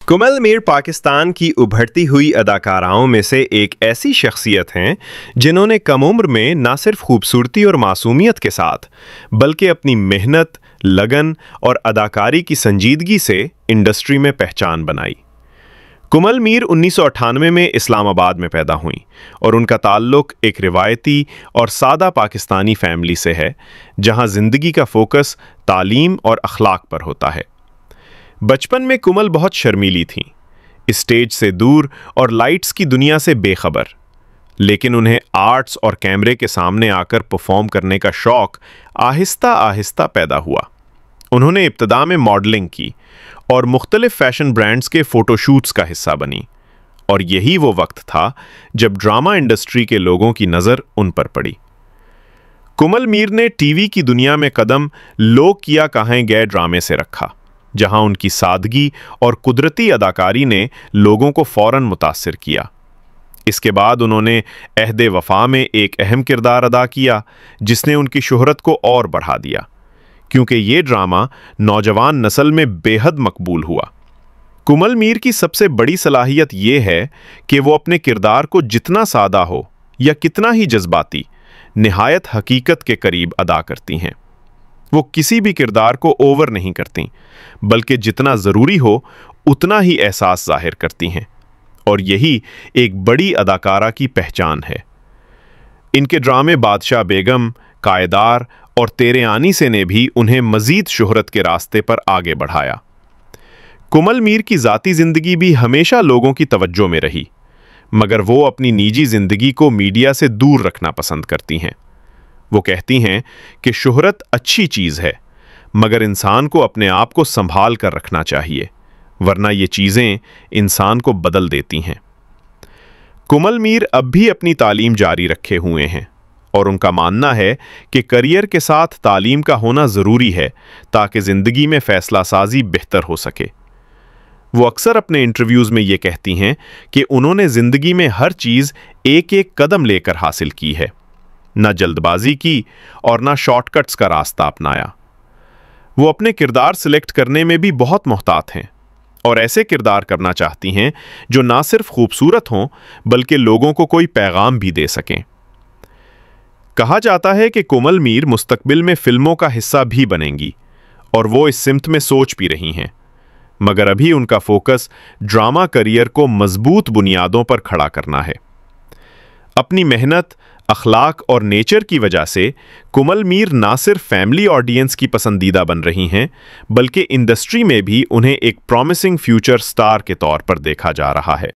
कुमल मीर पाकिस्तान की उभरती हुई अदाकाराओं में से एक ऐसी शख्सियत हैं जिन्होंने कम उम्र में न सिर्फ खूबसूरती और मासूमियत के साथ बल्कि अपनी मेहनत, लगन और अदाकारी की संजीदगी से इंडस्ट्री में पहचान बनाई। कुमल मीर 1998 में इस्लामाबाद में पैदा हुई और उनका ताल्लुक एक रिवायती और सादा पाकिस्तानी फैमिली से है, जहां जिंदगी का फोकस तालीम और अखलाक पर होता है। बचपन में कुमल बहुत शर्मीली थीं, स्टेज से दूर और लाइट्स की दुनिया से बेखबर, लेकिन उन्हें आर्ट्स और कैमरे के सामने आकर परफॉर्म करने का शौक आहिस्ता आहिस्ता पैदा हुआ। उन्होंने इब्तदा में मॉडलिंग की और मुख्तलिफ फैशन ब्रांड्स के फोटोशूट्स का हिस्सा बनी, और यही वो वक्त था जब ड्रामा इंडस्ट्री के लोगों की नज़र उन पर पड़ी। कुमल मीर ने टीवी की दुनिया में कदम लोग किया कहाँ गए ड्रामे से रखा, जहां उनकी सादगी और कुदरती अदाकारी ने लोगों को फौरन मुतासिर किया। इसके बाद उन्होंने अहदे वफा में एक अहम किरदार अदा किया, जिसने उनकी शोहरत को और बढ़ा दिया, क्योंकि ये ड्रामा नौजवान नस्ल में बेहद मकबूल हुआ। कुमल मीर की सबसे बड़ी सलाहियत ये है कि वो अपने किरदार को जितना सादा हो या कितना ही जज्बाती, निहायत हकीकत के करीब अदा करती हैं। वो किसी भी किरदार को ओवर नहीं करती, बल्कि जितना ज़रूरी हो उतना ही एहसास जाहिर करती हैं, और यही एक बड़ी अदाकारा की पहचान है। इनके ड्रामे बादशाह बेगम, कायदार और तेरे आनी से ने भी उन्हें मज़ीद शोहरत के रास्ते पर आगे बढ़ाया। कुमल मीर की ज़ाती ज़िंदगी भी हमेशा लोगों की तवज्जो में रही, मगर वो अपनी निजी ज़िंदगी को मीडिया से दूर रखना पसंद करती हैं। वो कहती हैं कि शोहरत अच्छी चीज़ है, मगर इंसान को अपने आप को संभाल कर रखना चाहिए, वरना ये चीज़ें इंसान को बदल देती हैं। कुमल मीर अब भी अपनी तालीम जारी रखे हुए हैं, और उनका मानना है कि करियर के साथ तालीम का होना ज़रूरी है ताकि ज़िंदगी में फ़ैसला साजी बेहतर हो सके। वो अक्सर अपने इंटरव्यूज़ में ये कहती हैं कि उन्होंने ज़िंदगी में हर चीज़ एक एक कदम लेकर हासिल की है, न जल्दबाजी की और न शॉर्टकट्स का रास्ता अपनाया। वो अपने किरदार सिलेक्ट करने में भी बहुत मुहतात हैं और ऐसे किरदार करना चाहती हैं जो ना सिर्फ खूबसूरत हों बल्कि लोगों को कोई पैगाम भी दे सकें। कहा जाता है कि कुमल मीर मुस्तकबिल में फिल्मों का हिस्सा भी बनेंगी, और वो इस सिमत में सोच भी रही हैं, मगर अभी उनका फोकस ड्रामा करियर को मजबूत बुनियादों पर खड़ा करना है। अपनी मेहनत, अखलाक और नेचर की वजह से कुमल मीर ना सिर्फ फैमिली ऑडियंस की पसंदीदा बन रही हैं, बल्कि इंडस्ट्री में भी उन्हें एक प्रॉमिसिंग फ्यूचर स्टार के तौर पर देखा जा रहा है।